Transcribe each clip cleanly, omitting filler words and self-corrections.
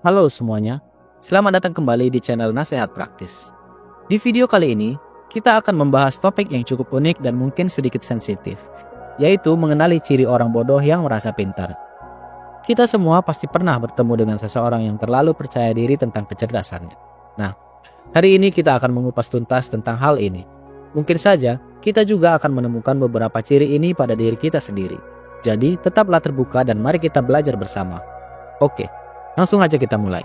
Halo semuanya, selamat datang kembali di channel Nasehat Praktis. Di video kali ini, kita akan membahas topik yang cukup unik dan mungkin sedikit sensitif, yaitu mengenali ciri orang bodoh yang merasa pintar. Kita semua pasti pernah bertemu dengan seseorang yang terlalu percaya diri tentang kecerdasannya. Nah, hari ini kita akan mengupas tuntas tentang hal ini. Mungkin saja, kita juga akan menemukan beberapa ciri ini pada diri kita sendiri. Jadi, tetaplah terbuka dan mari kita belajar bersama. Oke. Langsung aja kita mulai.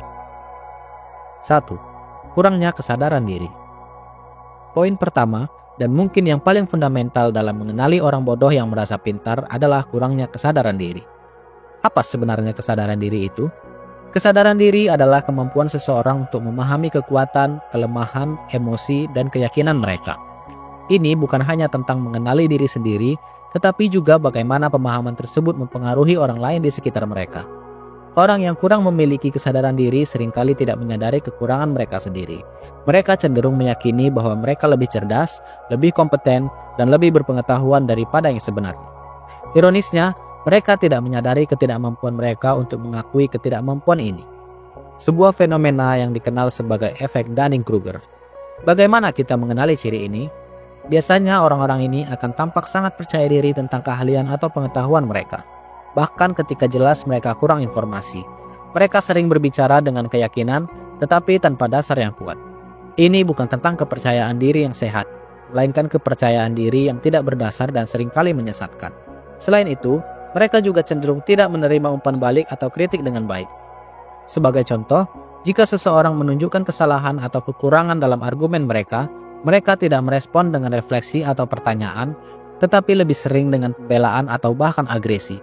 1. Kurangnya kesadaran diri. Poin pertama, dan mungkin yang paling fundamental dalam mengenali orang bodoh yang merasa pintar adalah kurangnya kesadaran diri. Apa sebenarnya kesadaran diri itu? Kesadaran diri adalah kemampuan seseorang untuk memahami kekuatan, kelemahan, emosi, dan keyakinan mereka. Ini bukan hanya tentang mengenali diri sendiri, tetapi juga bagaimana pemahaman tersebut mempengaruhi orang lain di sekitar mereka. Orang yang kurang memiliki kesadaran diri seringkali tidak menyadari kekurangan mereka sendiri. Mereka cenderung meyakini bahwa mereka lebih cerdas, lebih kompeten, dan lebih berpengetahuan daripada yang sebenarnya. Ironisnya, mereka tidak menyadari ketidakmampuan mereka untuk mengakui ketidakmampuan ini. Sebuah fenomena yang dikenal sebagai efek Dunning-Kruger. Bagaimana kita mengenali ciri ini? Biasanya orang-orang ini akan tampak sangat percaya diri tentang keahlian atau pengetahuan mereka. Bahkan ketika jelas mereka kurang informasi. Mereka sering berbicara dengan keyakinan, tetapi tanpa dasar yang kuat. Ini bukan tentang kepercayaan diri yang sehat, melainkan kepercayaan diri yang tidak berdasar dan seringkali menyesatkan. Selain itu, mereka juga cenderung tidak menerima umpan balik atau kritik dengan baik. Sebagai contoh, jika seseorang menunjukkan kesalahan atau kekurangan dalam argumen mereka tidak merespon dengan refleksi atau pertanyaan, tetapi lebih sering dengan pembelaan atau bahkan agresi.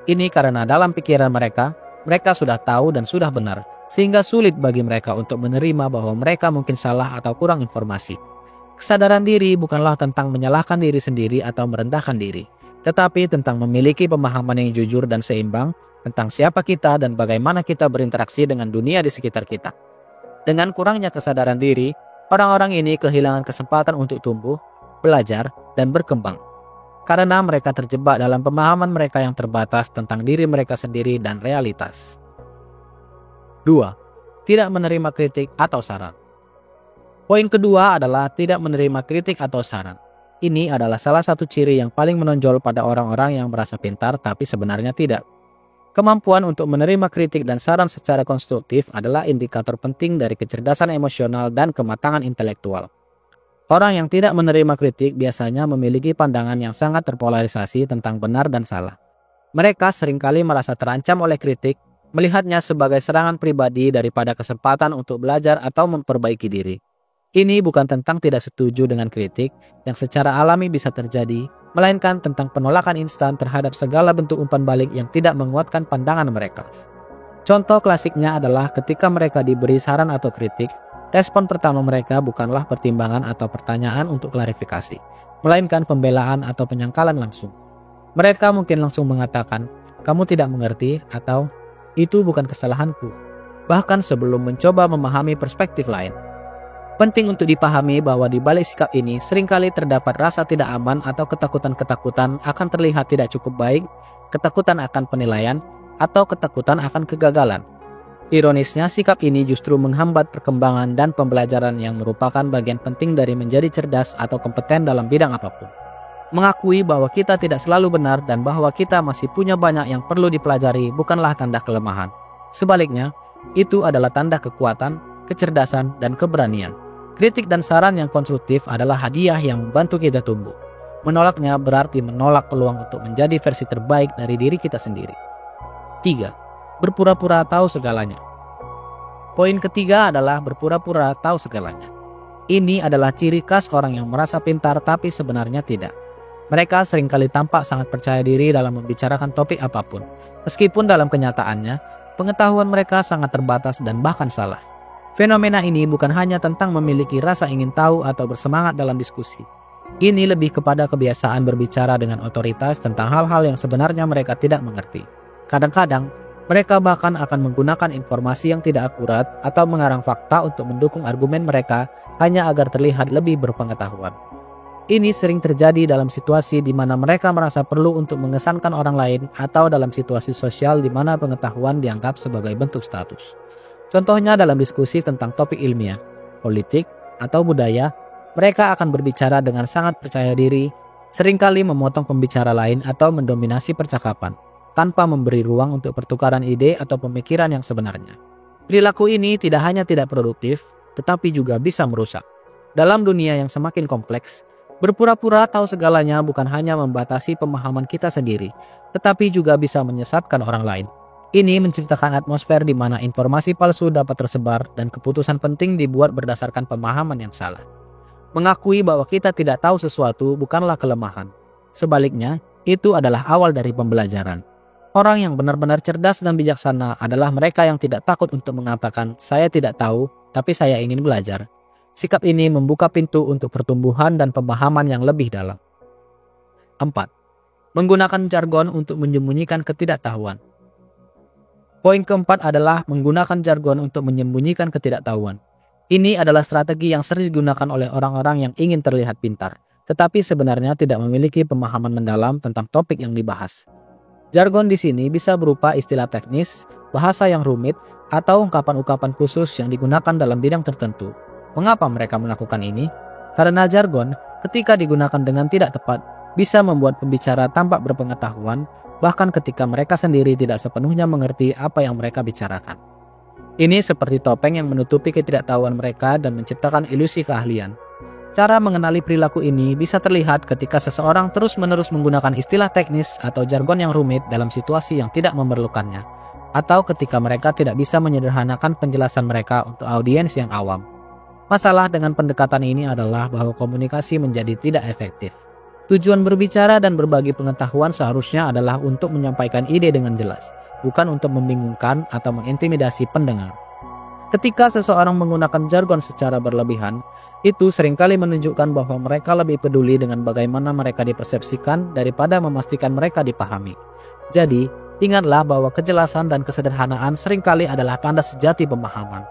Ini karena dalam pikiran mereka sudah tahu dan sudah benar, sehingga sulit bagi mereka untuk menerima bahwa mereka mungkin salah atau kurang informasi. Kesadaran diri bukanlah tentang menyalahkan diri sendiri atau merendahkan diri, tetapi tentang memiliki pemahaman yang jujur dan seimbang tentang siapa kita dan bagaimana kita berinteraksi dengan dunia di sekitar kita. Dengan kurangnya kesadaran diri, orang-orang ini kehilangan kesempatan untuk tumbuh, belajar, dan berkembang. Karena mereka terjebak dalam pemahaman mereka yang terbatas tentang diri mereka sendiri dan realitas. 2. Tidak menerima kritik atau saran. Poin kedua adalah tidak menerima kritik atau saran. Ini adalah salah satu ciri yang paling menonjol pada orang-orang yang merasa pintar tapi sebenarnya tidak. Kemampuan untuk menerima kritik dan saran secara konstruktif adalah indikator penting dari kecerdasan emosional dan kematangan intelektual. Orang yang tidak menerima kritik biasanya memiliki pandangan yang sangat terpolarisasi tentang benar dan salah. Mereka seringkali merasa terancam oleh kritik, melihatnya sebagai serangan pribadi daripada kesempatan untuk belajar atau memperbaiki diri. Ini bukan tentang tidak setuju dengan kritik yang secara alami bisa terjadi, melainkan tentang penolakan instan terhadap segala bentuk umpan balik yang tidak menguatkan pandangan mereka. Contoh klasiknya adalah ketika mereka diberi saran atau kritik, respon pertama mereka bukanlah pertimbangan atau pertanyaan untuk klarifikasi, melainkan pembelaan atau penyangkalan langsung. Mereka mungkin langsung mengatakan, "Kamu tidak mengerti," atau "Itu bukan kesalahanku," bahkan sebelum mencoba memahami perspektif lain. Penting untuk dipahami bahwa di balik sikap ini seringkali terdapat rasa tidak aman atau ketakutan-ketakutan akan terlihat tidak cukup baik, ketakutan akan penilaian, atau ketakutan akan kegagalan. Ironisnya, sikap ini justru menghambat perkembangan dan pembelajaran yang merupakan bagian penting dari menjadi cerdas atau kompeten dalam bidang apapun. Mengakui bahwa kita tidak selalu benar dan bahwa kita masih punya banyak yang perlu dipelajari bukanlah tanda kelemahan. Sebaliknya, itu adalah tanda kekuatan, kecerdasan, dan keberanian. Kritik dan saran yang konstruktif adalah hadiah yang membantu kita tumbuh. Menolaknya berarti menolak peluang untuk menjadi versi terbaik dari diri kita sendiri. 3. Berpura-pura tahu segalanya. Poin ketiga adalah berpura-pura tahu segalanya. Ini adalah ciri khas orang yang merasa pintar tapi sebenarnya tidak. Mereka seringkali tampak sangat percaya diri dalam membicarakan topik apapun. Meskipun dalam kenyataannya, pengetahuan mereka sangat terbatas dan bahkan salah. Fenomena ini bukan hanya tentang memiliki rasa ingin tahu atau bersemangat dalam diskusi. Ini lebih kepada kebiasaan berbicara dengan otoritas tentang hal-hal yang sebenarnya mereka tidak mengerti. Kadang-kadang, mereka bahkan akan menggunakan informasi yang tidak akurat atau mengarang fakta untuk mendukung argumen mereka hanya agar terlihat lebih berpengetahuan. Ini sering terjadi dalam situasi di mana mereka merasa perlu untuk mengesankan orang lain atau dalam situasi sosial di mana pengetahuan dianggap sebagai bentuk status. Contohnya dalam diskusi tentang topik ilmiah, politik, atau budaya, mereka akan berbicara dengan sangat percaya diri, seringkali memotong pembicara lain atau mendominasi percakapan, tanpa memberi ruang untuk pertukaran ide atau pemikiran yang sebenarnya. Perilaku ini tidak hanya tidak produktif, tetapi juga bisa merusak. Dalam dunia yang semakin kompleks, berpura-pura tahu segalanya bukan hanya membatasi pemahaman kita sendiri, tetapi juga bisa menyesatkan orang lain. Ini menciptakan atmosfer di mana informasi palsu dapat tersebar dan keputusan penting dibuat berdasarkan pemahaman yang salah. Mengakui bahwa kita tidak tahu sesuatu bukanlah kelemahan. Sebaliknya, itu adalah awal dari pembelajaran. Orang yang benar-benar cerdas dan bijaksana adalah mereka yang tidak takut untuk mengatakan, "Saya tidak tahu, tapi saya ingin belajar." Sikap ini membuka pintu untuk pertumbuhan dan pemahaman yang lebih dalam. 4. Menggunakan jargon untuk menyembunyikan ketidaktahuan. Poin keempat adalah menggunakan jargon untuk menyembunyikan ketidaktahuan. Ini adalah strategi yang sering digunakan oleh orang-orang yang ingin terlihat pintar, tetapi sebenarnya tidak memiliki pemahaman mendalam tentang topik yang dibahas. Jargon di sini bisa berupa istilah teknis, bahasa yang rumit, atau ungkapan-ungkapan khusus yang digunakan dalam bidang tertentu. Mengapa mereka melakukan ini? Karena jargon, ketika digunakan dengan tidak tepat, bisa membuat pembicara tampak berpengetahuan, bahkan ketika mereka sendiri tidak sepenuhnya mengerti apa yang mereka bicarakan. Ini seperti topeng yang menutupi ketidaktahuan mereka dan menciptakan ilusi keahlian. Cara mengenali perilaku ini bisa terlihat ketika seseorang terus-menerus menggunakan istilah teknis atau jargon yang rumit dalam situasi yang tidak memerlukannya, atau ketika mereka tidak bisa menyederhanakan penjelasan mereka untuk audiens yang awam. Masalah dengan pendekatan ini adalah bahwa komunikasi menjadi tidak efektif. Tujuan berbicara dan berbagi pengetahuan seharusnya adalah untuk menyampaikan ide dengan jelas, bukan untuk membingungkan atau mengintimidasi pendengar. Ketika seseorang menggunakan jargon secara berlebihan, itu seringkali menunjukkan bahwa mereka lebih peduli dengan bagaimana mereka dipersepsikan daripada memastikan mereka dipahami. Jadi, ingatlah bahwa kejelasan dan kesederhanaan seringkali adalah tanda sejati pemahaman.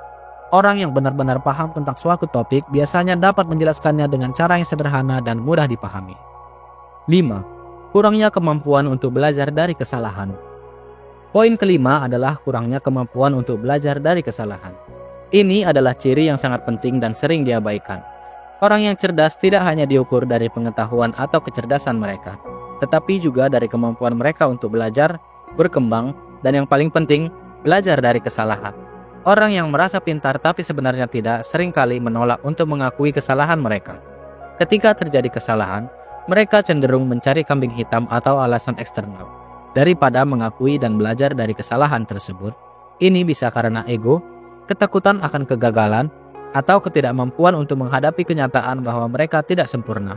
Orang yang benar-benar paham tentang suatu topik biasanya dapat menjelaskannya dengan cara yang sederhana dan mudah dipahami. 5. Kurangnya kemampuan untuk belajar dari kesalahan. Poin kelima adalah kurangnya kemampuan untuk belajar dari kesalahan. Ini adalah ciri yang sangat penting dan sering diabaikan. Orang yang cerdas tidak hanya diukur dari pengetahuan atau kecerdasan mereka, tetapi juga dari kemampuan mereka untuk belajar, berkembang, dan yang paling penting, belajar dari kesalahan. Orang yang merasa pintar tapi sebenarnya tidak seringkali menolak untuk mengakui kesalahan mereka. Ketika terjadi kesalahan, mereka cenderung mencari kambing hitam atau alasan eksternal. Daripada mengakui dan belajar dari kesalahan tersebut, ini bisa karena ego, ketakutan akan kegagalan, atau ketidakmampuan untuk menghadapi kenyataan bahwa mereka tidak sempurna.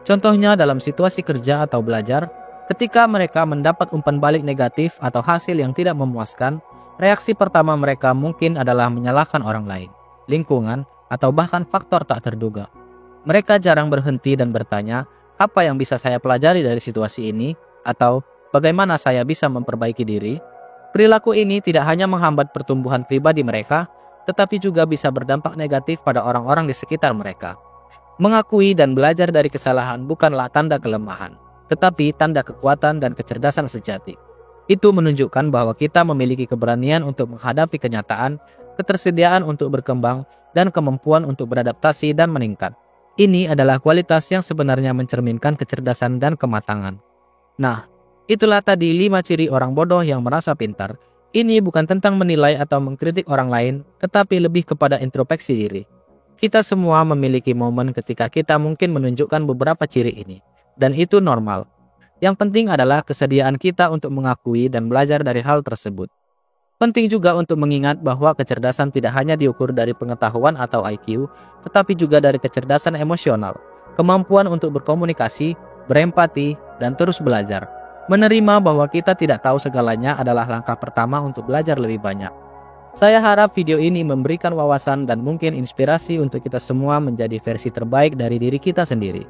Contohnya dalam situasi kerja atau belajar, ketika mereka mendapat umpan balik negatif atau hasil yang tidak memuaskan, reaksi pertama mereka mungkin adalah menyalahkan orang lain, lingkungan, atau bahkan faktor tak terduga. Mereka jarang berhenti dan bertanya, apa yang bisa saya pelajari dari situasi ini? Atau, bagaimana saya bisa memperbaiki diri? Perilaku ini tidak hanya menghambat pertumbuhan pribadi mereka, tetapi juga bisa berdampak negatif pada orang-orang di sekitar mereka. Mengakui dan belajar dari kesalahan bukanlah tanda kelemahan, tetapi tanda kekuatan dan kecerdasan sejati. Itu menunjukkan bahwa kita memiliki keberanian untuk menghadapi kenyataan, ketersediaan untuk berkembang, dan kemampuan untuk beradaptasi dan meningkat. Ini adalah kualitas yang sebenarnya mencerminkan kecerdasan dan kematangan. Nah, itulah tadi 5 ciri orang bodoh yang merasa pintar. Ini bukan tentang menilai atau mengkritik orang lain, tetapi lebih kepada introspeksi diri. Kita semua memiliki momen ketika kita mungkin menunjukkan beberapa ciri ini, dan itu normal. Yang penting adalah kesediaan kita untuk mengakui dan belajar dari hal tersebut. Penting juga untuk mengingat bahwa kecerdasan tidak hanya diukur dari pengetahuan atau IQ, tetapi juga dari kecerdasan emosional, kemampuan untuk berkomunikasi, berempati, dan terus belajar. Menerima bahwa kita tidak tahu segalanya adalah langkah pertama untuk belajar lebih banyak. Saya harap video ini memberikan wawasan dan mungkin inspirasi untuk kita semua menjadi versi terbaik dari diri kita sendiri.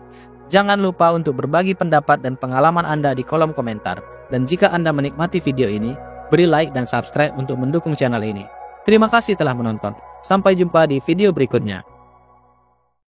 Jangan lupa untuk berbagi pendapat dan pengalaman Anda di kolom komentar. Dan jika Anda menikmati video ini, beri like dan subscribe untuk mendukung channel ini. Terima kasih telah menonton. Sampai jumpa di video berikutnya.